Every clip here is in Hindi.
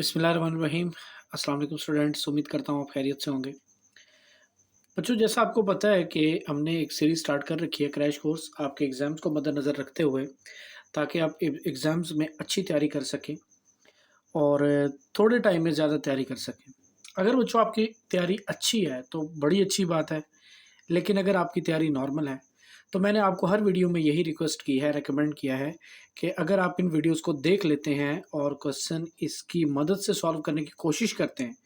बिस्मिल्लाहिर्रहमानिर्रहीम। अस्सलाम वालेकुम स्टूडेंट्स, उम्मीद करता हूँ आप खैरियत से होंगे। बच्चों, जैसा आपको पता है कि हमने एक सीरीज़ स्टार्ट कर रखी है क्रैश कोर्स आपके एग्ज़ाम्स को मद्देनज़र रखते हुए, ताकि आप एग्ज़ाम्स में अच्छी तैयारी कर सकें और थोड़े टाइम में ज़्यादा तैयारी कर सकें। अगर बच्चों आपकी तैयारी अच्छी है तो बड़ी अच्छी बात है, लेकिन अगर आपकी तैयारी नॉर्मल है तो मैंने आपको हर वीडियो में यही रिक्वेस्ट की है, रिकमेंड किया है कि अगर आप इन वीडियोज़ को देख लेते हैं और क्वेश्चन इसकी मदद से सॉल्व करने की कोशिश करते हैं,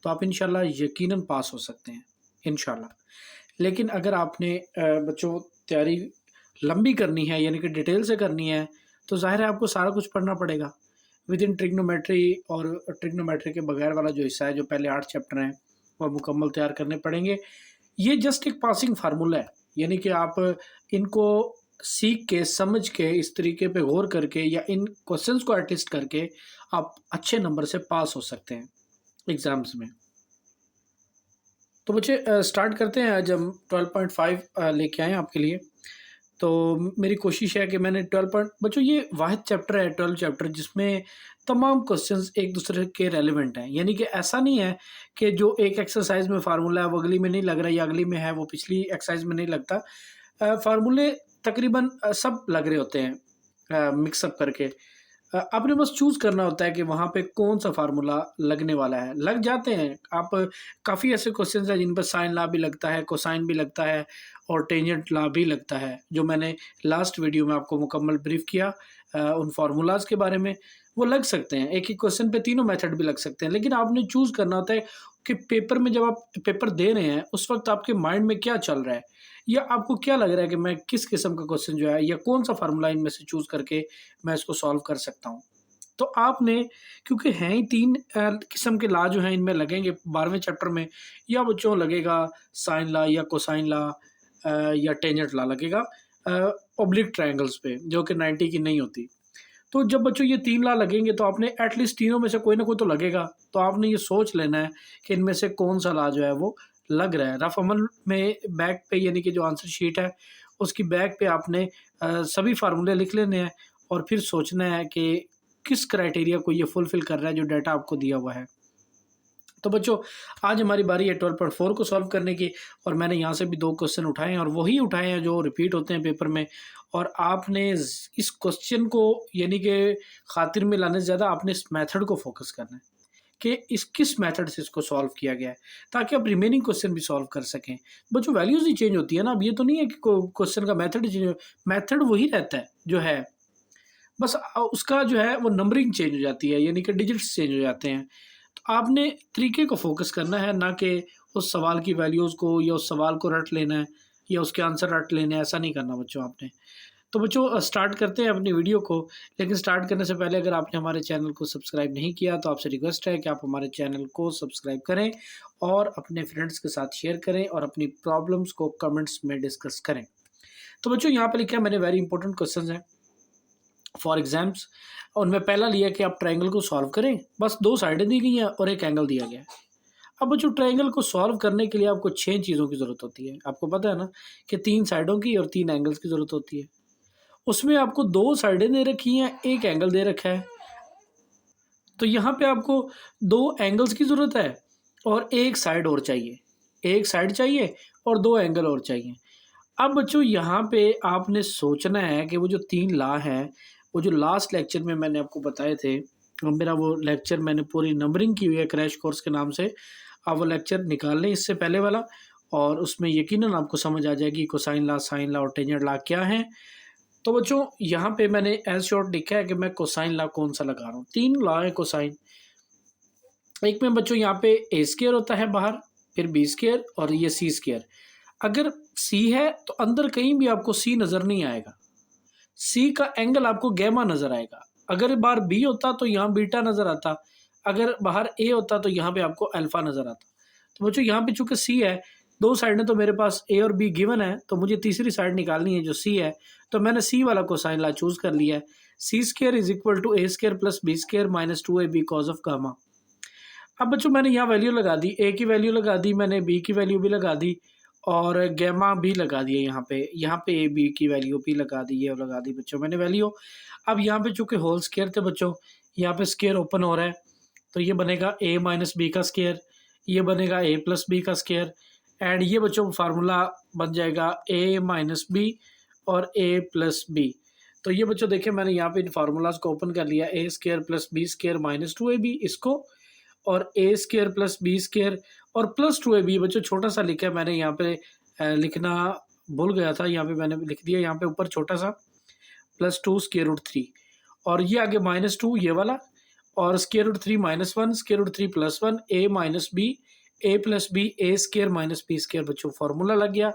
तो आप इंशाल्लाह यकीनन पास हो सकते हैं, इंशाल्लाह। लेकिन अगर आपने बच्चों तैयारी लंबी करनी है यानी कि डिटेल से करनी है, तो ज़ाहिर है आपको सारा कुछ पढ़ना पड़ेगा। विदिन ट्रिग्नोमेट्री और ट्रिग्नोमेट्री के बगैर वाला जो हिस्सा है, जो पहले 8 चैप्टर हैं, वो मुकम्मल तैयार करने पड़ेंगे। ये जस्ट एक पासिंग फार्मूला है, यानी कि आप इनको सीख के, समझ के, इस तरीके पे गौर करके या इन क्वेश्चंस को एटलिस्ट करके आप अच्छे नंबर से पास हो सकते हैं एग्ज़ाम्स में। तो बच्चे स्टार्ट करते हैं। आज हम 12.5 लेके आए हैं आपके लिए। तो मेरी कोशिश है कि मैंने 12 पॉइंट बच्चों ये वाहिद चैप्टर है 12 चैप्टर जिसमें तमाम क्वेश्चंस एक दूसरे के रेलेवेंट हैं। यानी कि ऐसा नहीं है कि जो एक एक्सरसाइज में फार्मूला है वो अगली में नहीं लग रहा, या अगली में है वो पिछली एक्सरसाइज में नहीं लगता। फार्मूले तकरीबन सब लग रहे होते हैं मिक्सअप करके। आपने बस चूज़ करना होता है कि वहाँ पे कौन-सा फ़ार्मूला लगने वाला है। लग जाते हैं, आप काफ़ी ऐसे क्वेश्चन्स हैं जिन पर साइन लॉ भी लगता है, कोसाइन भी लगता है और टेंजेंट लॉ भी लगता है, जो मैंने लास्ट वीडियो में आपको मुकम्मल ब्रीफ़ किया उन फ़ार्मूलाज़ के बारे में। वो लग सकते हैं, एक ही क्वेश्चन पे तीनों मेथड भी लग सकते हैं, लेकिन आपने चूज़ करना होता है कि पेपर में जब आप पेपर दे रहे हैं, उस वक़्त आपके माइंड में क्या चल रहा है? या आपको क्या लग रहा है कि मैं किस किस्म का क्वेश्चन जो है या कौन-सा फ़ार्मूला इनमें से चूज़ करके मैं इसको सॉल्व कर सकता हूँ। तो आपने, क्योंकि हैं ही 3 किस्म के लॉ जो हैं इनमें लगेंगे 12वें चैप्टर में, या बच्चों लगेगा साइन लॉ या कोसाइन लॉ या टेंजेंट लॉ लगेगा ऑब्लिक ट्रायंगल्स पे, जो कि 90 की नहीं होती। तो जब बच्चों ये 3 लॉ लगेंगे तो आपने एटलीस्ट तीनों में से कोई ना कोई तो लगेगा। तो आपने ये सोच लेना है कि इनमें से कौन-सा लॉ जो है वो लग रहा है। रफ अमल में बैक पे, यानी कि जो आंसर शीट है उसकी बैक पे आपने सभी फ़ार्मूले लिख लेने हैं और फिर सोचना है कि किस क्राइटेरिया को ये फुलफ़िल कर रहा है जो डाटा आपको दिया हुआ है। तो बच्चों, आज हमारी बारी है 12.4 को सॉल्व करने की, और मैंने यहाँ से भी 2 क्वेश्चन उठाए हैं और वही उठाए हैं जो रिपीट होते हैं पेपर में। और आपने इस क्वेश्चन को, यानी कि खातिर में लाने से ज़्यादा आपने इस मेथड को फोकस करना है कि इस किस मेथड से इसको सॉल्व किया गया है, ताकि आप रिमेनिंग क्वेश्चन भी सॉल्व कर सकें। बच्चों, वैल्यूज़ ही चेंज होती है ना, अब ये तो नहीं है कि क्वेश्चन का मेथड ही चेंज, मेथड वही रहता है जो है, बस उसका जो है वो नंबरिंग चेंज हो जाती है, यानी कि डिजिट्स चेंज हो जाते हैं। तो आपने तरीके को फ़ोकस करना है, ना कि उस सवाल की वैल्यूज़ को या उस सवाल को रट लेना है या उसके आंसर रट लेने हैं, ऐसा नहीं करना बच्चों आपने। तो बच्चों, स्टार्ट करते हैं अपनी वीडियो को, लेकिन स्टार्ट करने से पहले अगर आपने हमारे चैनल को सब्सक्राइब नहीं किया तो आपसे रिक्वेस्ट है कि आप हमारे चैनल को सब्सक्राइब करें और अपने फ्रेंड्स के साथ शेयर करें और अपनी प्रॉब्लम्स को कमेंट्स में डिस्कस करें। तो बच्चों, यहाँ पे लिखा है मैंने वेरी इंपॉर्टेंट क्वेश्चंस हैं फॉर एग्जाम्स। उनमें पहला लिया कि आप ट्रायंगल को सॉल्व करें, बस 2 साइडें दी गई हैं और एक एंगल दिया गया है। अब बच्चों, ट्रायंगल को सॉल्व करने के लिए आपको 6 चीज़ों की ज़रूरत होती है। आपको पता है ना कि 3 साइडों की और 3 एंगल्स की ज़रूरत होती है। उसमें आपको 2 साइडें दे रखी हैं, 1 एंगल दे रखा है। तो यहाँ पे आपको 2 एंगल्स की ज़रूरत है और 1 साइड और चाहिए। 1 साइड चाहिए और 2 एंगल और चाहिए। अब बच्चों, यहाँ पे आपने सोचना है कि वो जो 3 लॉ हैं, वो जो लास्ट लेक्चर में मैंने आपको बताए थे, मेरा वो लेक्चर मैंने पूरी नंबरिंग की हुई है क्रैश कोर्स के नाम से। आप वो लेक्चर निकाल लें इससे पहले वाला, और उसमें यकीनन आपको समझ आ जाएगी कोसाइन लॉ, साइन लॉ और टेंजेंट लॉ क्या हैं। तो बच्चों, यहाँ पे मैंने एज शॉर्ट लिखा है कि मैं कोसाइन लॉ कौन सा लगा रहा हूँ। 3 लॉ है कोसाइन। एक में बच्चों यहाँ पे ए स्क्वायर होता है बाहर, फिर बी स्क्वायर और ये सी स्क्वायर। अगर सी है तो अंदर कहीं भी आपको सी नज़र नहीं आएगा। सी का एंगल आपको गैमा नज़र आएगा। अगर बाहर बी होता तो यहाँ बीटा नज़र आता। अगर बाहर ए होता तो यहाँ पे आपको अल्फ़ा नज़र आता। तो बच्चों, यहाँ पे चूँकि सी है, 2 साइडें तो मेरे पास ए और बी गिवन है, तो मुझे तीसरी साइड निकालनी है जो सी है। तो मैंने सी वाला कोसाइन लॉ चूज़ कर लिया है। C square is equal to A square plus B square minus 2ab cos of gamma. अब बच्चों, मैंने यहाँ वैल्यू लगा दी, ए की वैल्यू लगा दी, मैंने बी की वैल्यू भी लगा दी और गैमा भी लगा दिया यहाँ पे ए बी की वैल्यू भी लगा दी, ये लगा दी बच्चों मैंने वैल्यू। अब यहाँ पे चूँकि होल स्क्वायर थे बच्चों, यहाँ पे स्क्वायर ओपन हो रहा है, तो ये बनेगा a माइनस बी का स्क्वायर, ये बनेगा a प्लस बी का स्क्वायर, एंड ये बच्चों फार्मूला बन जाएगा a माइनस बी और a प्लस बी। तो ये बच्चों देखिए मैंने यहाँ पे इन फार्मूलाज को ओपन कर लिया, a square plus B square minus 2ab इसको, और a square plus B square और प्लस 2ab। बच्चों छोटा सा लिखा है मैंने यहाँ पे, लिखना भूल गया था, यहाँ पे मैंने लिख दिया, यहाँ पे ऊपर छोटा सा प्लस 2 स्क्वायर रूट 3, और ये आगे माइनस 2 ये वाला, और square root 3 minus 1 square root 3 plus 1 a minus B a plus B a square minus B square. बच्चों फार्मूला लग गया,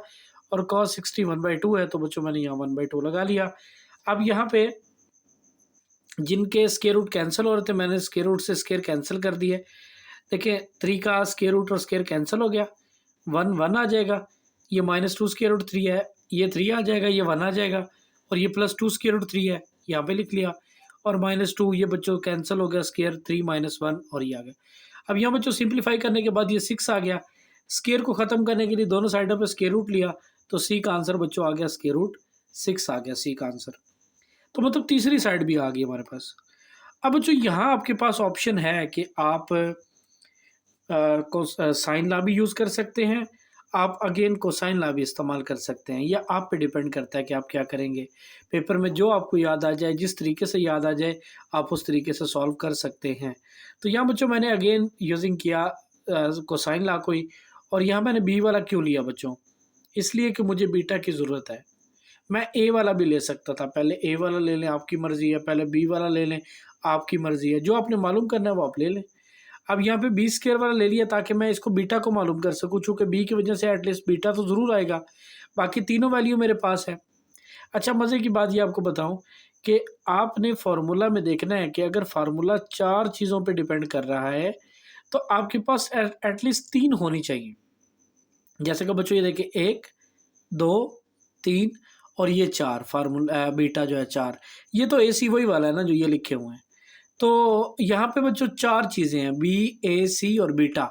और cos 60 1/2 है, तो बच्चों मैंने यहाँ 1/2 लगा लिया। अब यहाँ पे जिनके स्क्वायर रूट कैंसिल हो रहे थे मैंने स्क्वायर रूट से स्क्वायर कैंसिल कर दिए। देखिए 3 का स्क्वायर रूट और स्क्वायर कैंसिल हो गया, 1 आ जाएगा, ये माइनस 2 स्क्वायर रूट 3 है, ये 3 आ जाएगा, ये 1 आ जाएगा, और ये प्लस 2 स्क्वायर रूट 3 है, यहाँ पे लिख लिया, और माइनस 2 ये बच्चों कैंसिल हो गया, स्क्वायर 3 माइनस 1 और ये आ गया। अब यहाँ बच्चों सिंप्लीफाई करने के बाद ये 6 आ गया, स्क्वायर को ख़त्म करने के लिए दोनों साइडों पे स्क्वायर रूट लिया, तो सी का आंसर बच्चों आ गया स्क्वायर रूट 6 आ गया सी का आंसर। तो मतलब तीसरी साइड भी आ गई हमारे पास। अब बच्चों यहाँ आपके पास ऑप्शन है कि आप को साइन ला भी यूज़ कर सकते हैं, आप अगेन कोसाइन ला भी इस्तेमाल कर सकते हैं, या आप पे डिपेंड करता है कि आप क्या करेंगे। पेपर में जो आपको याद आ जाए, जिस तरीके से याद आ जाए, आप उस तरीके से सॉल्व कर सकते हैं। तो यहाँ बच्चों मैंने अगेन यूजिंग किया कोसाइन ला को ही, और यहाँ मैंने बी वाला क्यों लिया बच्चों, इसलिए कि मुझे बीटा की ज़रूरत है। मैं ए वाला भी ले सकता था, पहले ए वाला ले लें आपकी मर्ज़ी है, पहले बी वाला ले लें आपकी मर्ज़ी है, जो आपने मालूम करना है वो आप ले लें। अब यहाँ पे बी स्क्वायर वाला ले लिया ताकि मैं इसको बीटा को मालूम कर सकूँ, चूँकि बी की वजह से एटलीस्ट बीटा तो ज़रूर आएगा, बाकी तीनों वैल्यू मेरे पास है। अच्छा मज़े की बात ये आपको बताऊँ कि आपने फार्मूला में देखना है कि अगर फार्मूला 4 चीज़ों पे डिपेंड कर रहा है तो आपके पास एटलीस्ट 3 होनी चाहिए। जैसे कि बच्चों ये देखिए 1 2 3 और ये 4 फार्मूला बीटा जो है 4, ये तो ए सी वही वाला है ना जो ये लिखे हुए हैं। तो यहाँ पे बच्चों 4 चीज़ें हैं, बी ए सी और बीटा।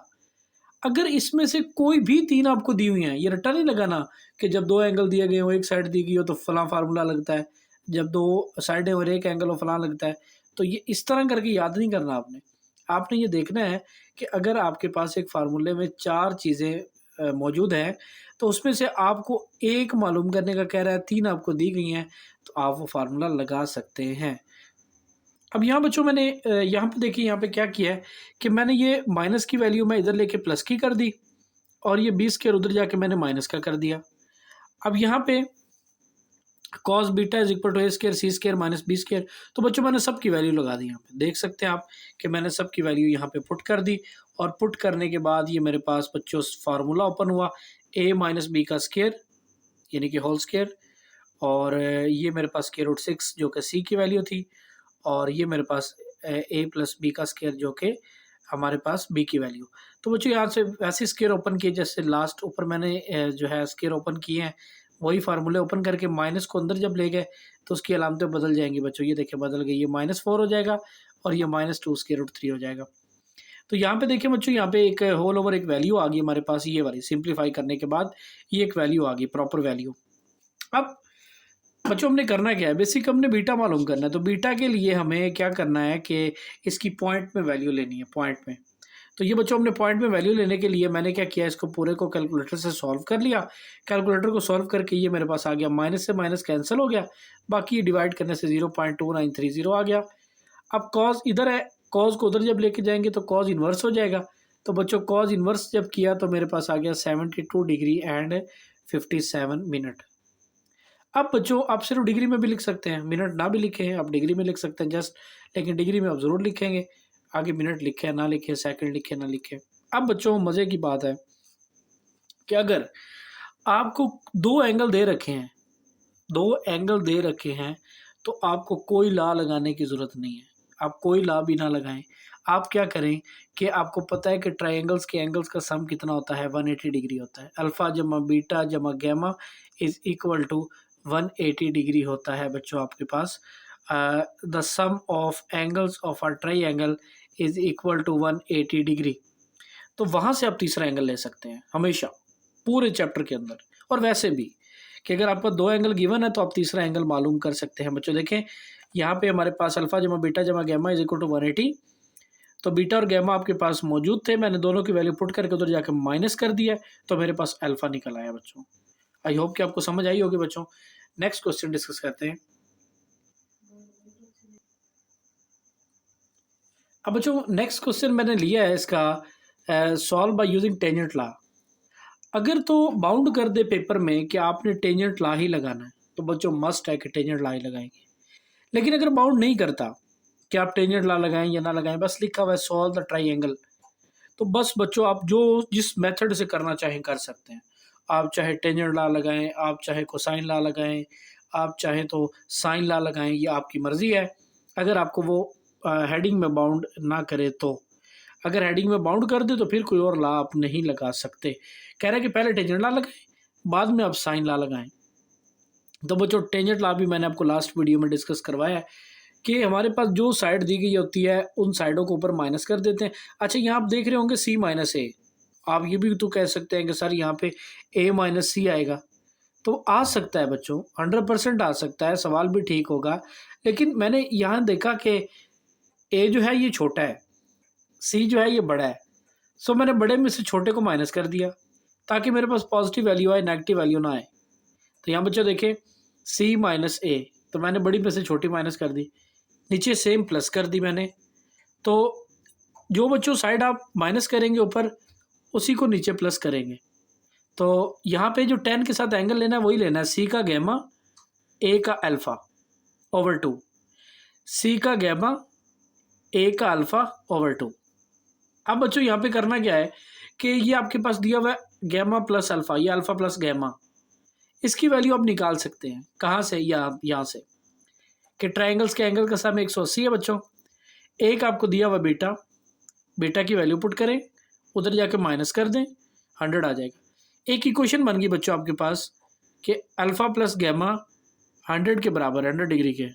अगर इसमें से कोई भी 3 आपको दी हुई हैं, ये रट्टा नहीं लगाना कि जब 2 एंगल दिए गए हो, एक साइड दी गई हो तो फलां फार्मूला लगता है, जब 2 साइडें और एक एंगल हो फलां लगता है। तो ये इस तरह करके याद नहीं करना आपने। आपने ये देखना है कि अगर आपके पास एक फार्मूले में 4 चीज़ें मौजूद हैं, तो उसमें से आपको एक मालूम करने का कह रहा है, 3 आपको दी गई हैं, तो आप वो फार्मूला लगा सकते हैं। अब यहाँ बच्चों मैंने यहाँ पे देखिए यहाँ पे क्या किया है कि मैंने ये माइनस की वैल्यू मैं इधर लेके प्लस की कर दी, और ये 20 के उधर जाके मैंने माइनस का कर दिया। अब यहाँ पे cos beta is equal to A square C square minus B square, तो बच्चों मैंने सब की वैल्यू लगा दी। यहाँ पे देख सकते हैं आप कि मैंने सब की वैल्यू यहाँ पे पुट कर दी, और पुट करने के बाद ये मेरे पास बच्चों फार्मूला ओपन हुआ ए माइनस बी का स्क्वायर यानी कि होल स्क्वायर, और ये मेरे पास स्क्वायर रूट 6 जो कि सी की वैल्यू थी, और ये मेरे पास ए प्लस बी का स्क्वायर जो कि हमारे पास बी की वैल्यू। तो बच्चों यहाँ से वैसे स्क्वायर ओपन किए जैसे लास्ट ऊपर मैंने जो है स्क्वायर ओपन किए हैं, वही फार्मूले ओपन करके माइनस को अंदर जब ले गए तो उसकी अलामतें बदल जाएंगी बच्चों। ये देखिए बदल गई, ये -4 हो जाएगा और ये -2 स्क्वायर रूट 3 हो जाएगा। तो यहाँ पे देखिए बच्चों, यहाँ पे एक होल ओवर एक वैल्यू आ गई हमारे पास, ये वाली सिंप्लीफाई करने के बाद ये एक वैल्यू आ गई, प्रॉपर वैल्यू। अब बच्चों हमने करना क्या है, बेसिक हमने बीटा मालूम करना है। तो बीटा के लिए हमें क्या करना है कि इसकी पॉइंट में वैल्यू लेनी है, पॉइंट में। तो ये बच्चों हमने पॉइंट में वैल्यू लेने के लिए मैंने क्या किया, इसको पूरे को कैलकुलेटर से सॉल्व कर लिया। कैलकुलेटर को सॉल्व करके ये मेरे पास आ गया, माइनस से माइनस कैंसिल हो गया, बाकी ये डिवाइड करने से 0.2930 आ गया। अब कॉज इधर है, कॉज को उधर जब लेके जाएंगे तो कॉज इन्वर्स हो जाएगा। तो बच्चों कॉज इन्वर्स जब किया तो मेरे पास आ गया 72 डिग्री एंड 57 मिनट। अब बच्चों आप सिर्फ डिग्री में भी लिख सकते हैं, मिनट ना भी लिखे हैं आप डिग्री में लिख सकते हैं जस्ट, लेकिन डिग्री में आप ज़रूर लिखेंगे, आगे मिनट लिखे ना लिखे, सेकंड लिखे ना लिखे। अब बच्चों मज़े की बात है कि अगर आपको 2 एंगल दे रखे हैं, 2 एंगल दे रखे हैं, तो आपको कोई लॉ लगाने की ज़रूरत नहीं है। आप कोई लॉ भी ना लगाएं। आप क्या करें कि आपको पता है कि ट्रायंगल्स के एंगल्स का सम कितना होता है, 180 डिग्री होता है। अल्फ़ा जमा बीटा जमा gamma is equal to 180 degree होता है बच्चों आपके पास। The sum of angles of a triangle is equal to 180 degree. तो वहाँ से आप तीसरा एंगल ले सकते हैं हमेशा पूरे चैप्टर के अंदर। और वैसे भी कि अगर आपको 2 एंगल गिवन है तो आप तीसरा एंगल मालूम कर सकते हैं बच्चों। देखें यहाँ पे हमारे पास अल्फ़ा जमा बीटा जमा गैमा इज इक्वल टू 180, तो बीटा और गैमा आपके पास मौजूद थे, मैंने दोनों की वैल्यू पुट करके उधर जाके माइनस कर दिया, तो मेरे पास अल्फ़ा निकल आया बच्चों। आई होप कि आपको समझ आई होगी बच्चों। नेक्स्ट क्वेश्चन डिस्कस करते हैं। अब बच्चों नेक्स्ट क्वेश्चन मैंने लिया है इसका, solve by using tangent law. अगर तो बाउंड कर दे पेपर में कि आपने टेंजेंट लॉ ही लगाना है, तो बच्चों मस्ट है कि टेंजेंट लॉ ही लगाएंगे। लेकिन अगर बाउंड नहीं करता कि आप टेंजेंट लॉ लगाएं या ना लगाएं, बस लिखा हुआ है सॉल्व द ट्राइंगल, तो बस बच्चों आप जो जिस मेथड से करना चाहें कर सकते हैं। आप चाहे टेंजेंट लॉ लगाएं, आप चाहे कोसाइन लॉ लगाएं, आप चाहें तो साइन लॉ लगाएं, ये आपकी मर्ज़ी है। अगर आपको वो हेडिंग में बाउंड ना करे तो, अगर हेडिंग में बाउंड कर दे तो फिर कोई और लॉ आप नहीं लगा सकते। कह रहे हैं कि पहले टेंजेंट लॉ लगाएं, बाद में आप साइन लॉ लगाएं। तो बच्चों टेंजेंट लॉ भी मैंने आपको लास्ट वीडियो में डिस्कस करवाया है कि हमारे पास जो साइड दी गई होती है उन साइडों को ऊपर माइनस कर देते हैं। अच्छा, यहाँ आप देख रहे होंगे सी माइनस ए, आप ये भी तो कह सकते हैं कि सर यहाँ पे ए माइनस सी आएगा, तो आ सकता है बच्चों, 100% आ सकता है, सवाल भी ठीक होगा। लेकिन मैंने यहाँ देखा कि ए जो है ये छोटा है, सी जो है ये बड़ा है, सो मैंने बड़े में से छोटे को माइनस कर दिया ताकि मेरे पास पॉजिटिव वैल्यू आए, नेगेटिव वैल्यू ना आए। तो यहाँ बच्चों देखें सी माइनस ए, तो मैंने बड़ी में से छोटी माइनस कर दी, नीचे सेम प्लस कर दी मैंने। तो जो बच्चों साइड आप माइनस करेंगे ऊपर, उसी को नीचे प्लस करेंगे। तो यहाँ पे जो 10 के साथ एंगल लेना है वही लेना है, सी का गैमा ए का अल्फ़ा ओवर 2, सी का गैमा ए का अल्फ़ा ओवर 2। अब बच्चों यहाँ पे करना क्या है कि ये आपके पास दिया हुआ है गैमा प्लस अल्फ़ा, ये अल्फ़ा प्लस गैमा, इसकी वैल्यू आप निकाल सकते हैं। कहाँ से? यहाँ से कि ट्राइंगल्स के एंगल का सम 180 है बच्चों। एक आपको दिया हुआ बीटा, बीटा की वैल्यू पुट करें, उधर जाके माइनस कर दें, 100 आ जाएगा। एक इक्वेशन बन गई बच्चों आपके पास कि अल्फ़ा प्लस गैमा 100 के बराबर है, 100 डिग्री के।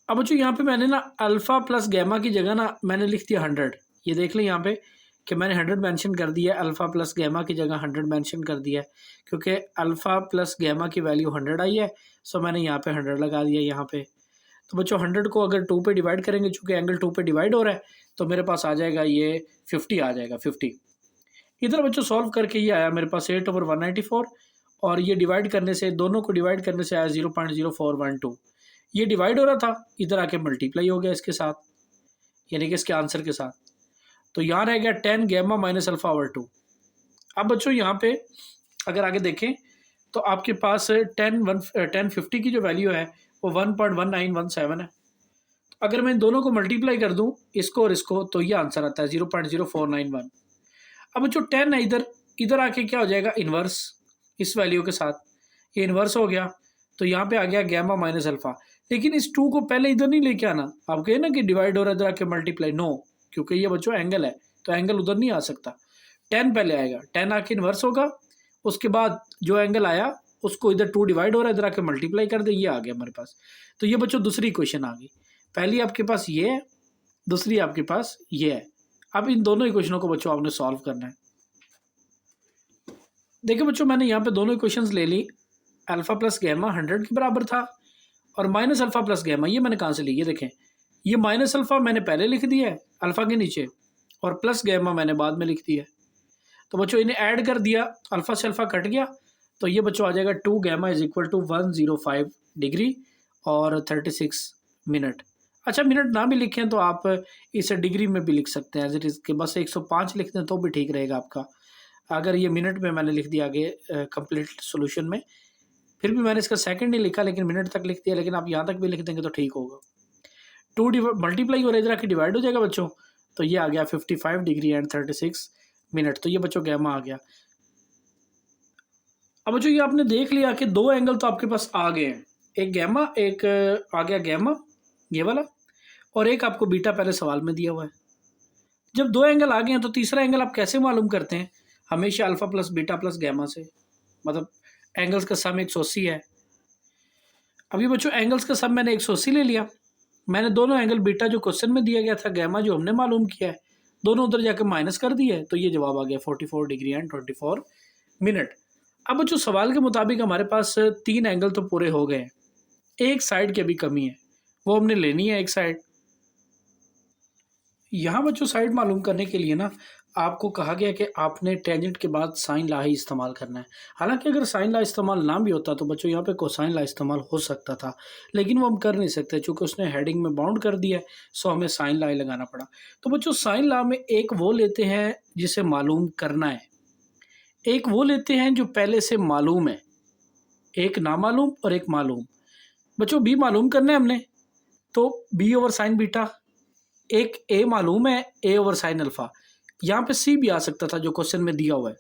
अब बच्चों यहाँ पे मैंने ना अल्फ़ा प्लस गैमा की जगह ना मैंने लिख दिया 100। ये देख लें यहाँ पे कि मैंने 100 मेंशन कर दिया, अल्फ़ा प्लस गैमा की जगह 100 मेंशन कर दिया है, क्योंकि अल्फ़ा प्लस गैमा की वैल्यू 100 आई है, सो मैंने यहाँ पे 100 लगा दिया यहाँ पे। तो बच्चों 100 को अगर 2 पे डिवाइड करेंगे, चूँकि एंगल 2 पे डिवाइड हो रहा है, तो मेरे पास आ जाएगा ये 50 आ जाएगा, 50। इधर बच्चों सॉल्व करके ये आया मेरे पास 8/194, और ये डिवाइड करने से, दोनों को डिवाइड करने से आया 0.0412। ये डिवाइड हो रहा था, इधर आके मल्टीप्लाई हो गया इसके साथ, यानी कि इसके आंसर के साथ। तो यहाँ रह गया 10 गैमा माइनस अल्फ़ा ओवर 2। अब बच्चों यहाँ पे अगर आगे देखें तो आपके पास 1050 की जो वैल्यू है वो 1.1917 है। अगर मैं इन दोनों को मल्टीप्लाई कर दूं, इसको और इसको, तो ये आंसर आता है 0.0491। अब बच्चों 10 है इधर, इधर आके क्या हो जाएगा, इन्वर्स इस वैल्यू के साथ, ये इन्वर्स हो गया, तो यहाँ पे आ गया गैमा माइनस अल्फ़ा। लेकिन इस 2 को पहले इधर नहीं लेके आना, आप कहे ना कि डिवाइड हो रहा है इधर आके मल्टीप्लाई, नो, क्योंकि ये बच्चों एंगल है, तो एंगल उधर नहीं आ सकता। 10 पहले आएगा, 10 आके इन्वर्स होगा, उसके बाद जो एंगल आया उसको इधर 2 डिवाइड हो रहा है, इधर आके मल्टीप्लाई कर दे, ये आ गया हमारे पास। तो ये बच्चों दूसरी इक्वेशन आ गई। पहली आपके पास ये है, दूसरी आपके पास ये है। अब इन दोनों इक्वेशनों को बच्चों आपने सॉल्व करना है। देखिए बच्चों मैंने यहाँ पे दोनों इक्वेशंस ले ली, अल्फ़ा प्लस गैमा 100 के बराबर था, और माइनस अल्फ़ा प्लस गैमा ये मैंने कहाँ से ली, ये देखें, ये माइनस अल्फ़ा मैंने पहले लिख दिया है अल्फ़ा के नीचे, और प्लस गैमा मैंने बाद में लिख दिया है। तो बच्चों इन्हें ऐड कर दिया, अल्फ़ा से अल्फ़ा कट गया, तो ये बच्चों आ जाएगा 2 gamma is equal to 105 degree और 36 मिनट। अच्छा, मिनट ना भी लिखें तो आप इसे डिग्री में भी लिख सकते हैं, एज इट इज़ के बस 105 लिख दें तो भी ठीक रहेगा आपका। अगर ये मिनट में मैंने लिख दिया आगे कंप्लीट सॉल्यूशन में, फिर भी मैंने इसका सेकंड नहीं लिखा लेकिन मिनट तक लिख दिया, लेकिन आप यहाँ तक भी लिख देंगे तो ठीक होगा। 2 मल्टीप्लाई और इधर आके डिवाइड हो जाएगा बच्चों, तो ये आ गया 55 डिग्री एंड 36 मिनट। तो ये बच्चों गैमा आ गया। अब बच्चों ये आपने देख लिया कि 2 एंगल तो आपके पास आ गए हैं, एक गैमा, एक आ गया गैमा ये वाला, और एक आपको बीटा पहले सवाल में दिया हुआ है। जब 2 एंगल आ गए हैं तो तीसरा एंगल आप कैसे मालूम करते हैं? हमेशा alpha plus beta plus gamma से, मतलब एंगल्स का सम 180 है। अभी बच्चों एंगल्स का सम मैंने 180 ले लिया, मैंने दोनों एंगल बीटा जो क्वेश्चन में दिया गया था, गैमा जो हमने मालूम किया है, दोनों उधर जाकर माइनस कर दिए है, तो ये जवाब आ गया 44 डिग्री एंड 24 मिनट। अब बच्चों सवाल के मुताबिक हमारे पास 3 एंगल तो पूरे हो गए, एक साइड की अभी कमी है, वो हमने लेनी है एक साइड। यहाँ बच्चों साइड मालूम करने के लिए ना आपको कहा गया कि आपने टेंजेंट के बाद साइन ला ही इस्तेमाल करना है। हालाँकि अगर साइन ला इस्तेमाल ना भी होता तो बच्चों यहाँ पे कोसाइन ला इस्तेमाल हो सकता था, लेकिन वो हम कर नहीं सकते चूँकि उसने हेडिंग में बाउंड कर दिया है, सो हमें साइन ला ही लगाना पड़ा। तो बच्चों साइन ला में एक वो लेते हैं जिसे मालूम करना है, एक वो लेते हैं जो पहले से मालूम है, एक नामालूम और एक मालूम। बच्चों बी मालूम करना है हमने, तो बी ओवर साइन बीटा, एक ए मालूम है ए ओवर साइन अल्फ़ा। यहाँ पे सी भी आ सकता था जो क्वेश्चन में दिया हुआ है,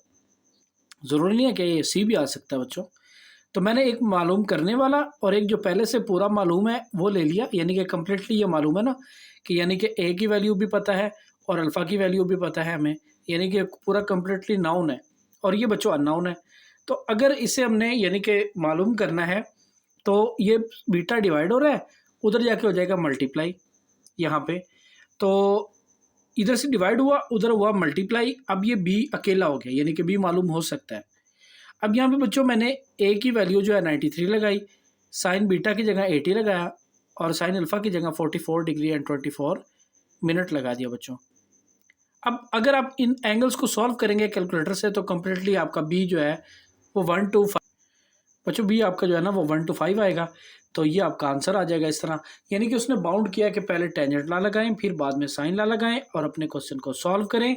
ज़रूरी नहीं है कि ये सी भी आ सकता है बच्चों। तो मैंने एक मालूम करने वाला और एक जो पहले से पूरा मालूम है वो ले लिया, यानी कि कम्प्लीटली ये मालूम है ना कि यानी कि ए की वैल्यू भी पता है और अल्फ़ा की वैल्यू भी पता है हमें, यानी कि पूरा कम्प्लीटली नाउन है और ये बच्चों अननाउन है। तो अगर इसे हमने यानी कि मालूम करना है तो ये बीटा डिवाइड हो रहा है, उधर जाके हो जाएगा मल्टीप्लाई यहाँ पे। तो इधर से डिवाइड हुआ, उधर हुआ मल्टीप्लाई, अब ये बी अकेला हो गया, यानी कि बी मालूम हो सकता है। अब यहाँ पे बच्चों मैंने ए की वैल्यू जो है 93 लगाई, साइन बीटा की जगह 80 लगाया और साइन अल्फ़ा की जगह 44 डिग्री एंड 24 मिनट लगा दिया बच्चों। अब अगर आप इन एंगल्स को सॉल्व करेंगे कैलकुलेटर से तो कम्प्लीटली आपका बी जो है वो 1 to 5 बच्चों, बी आपका जो है ना वो 1 to 5 आएगा। तो ये आपका आंसर आ जाएगा इस तरह, यानी कि उसने बाउंड किया कि पहले टेंजेंट ला लगाएं फिर बाद में साइन ला लगाएं और अपने क्वेश्चन को सॉल्व करें।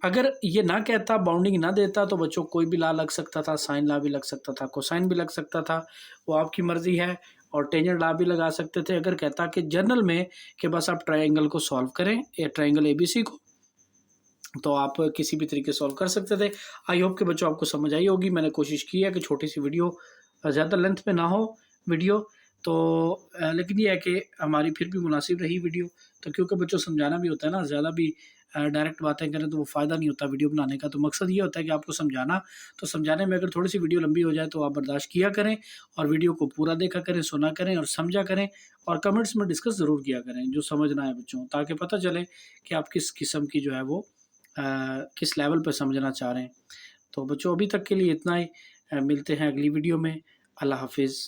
अगर ये ना कहता, बाउंडिंग ना देता तो बच्चों कोई भी ला लग सकता था, साइन ला भी लग सकता था, कोसाइन भी लग सकता था, वो आपकी मर्जी है, और टेंजेंट ला भी लगा सकते थे। अगर कहता कि जनरल में कि बस आप ट्रायंगल को सॉल्व करें, या ट्रायंगल एबीसी को, तो आप किसी भी तरीके सॉल्व कर सकते थे। आई होप कि बच्चों आपको समझ आई होगी। मैंने कोशिश की है कि छोटी सी वीडियो, ज़्यादा लेंथ में ना हो वीडियो, तो लेकिन ये है कि हमारी फिर भी मुनासिब रही वीडियो। तो क्योंकि बच्चों समझाना भी होता है ना, ज़्यादा भी डायरेक्ट बातें करें तो वो फ़ायदा नहीं होता वीडियो बनाने का। तो मकसद ये होता है कि आपको समझाना, तो समझाने में अगर थोड़ी सी वीडियो लंबी हो जाए तो आप बर्दाश्त किया करें और वीडियो को पूरा देखा करें, सुना करें और समझा करें, और कमेंट्स में डिस्कस ज़रूर किया करें जो समझना है बच्चों, ताकि पता चले कि आप किस किस्म की जो है वो किस लेवल पर समझना चाह रहे हैं। तो बच्चों अभी तक के लिए इतना ही, मिलते हैं अगली वीडियो में। अल्लाह हाफ़िज़।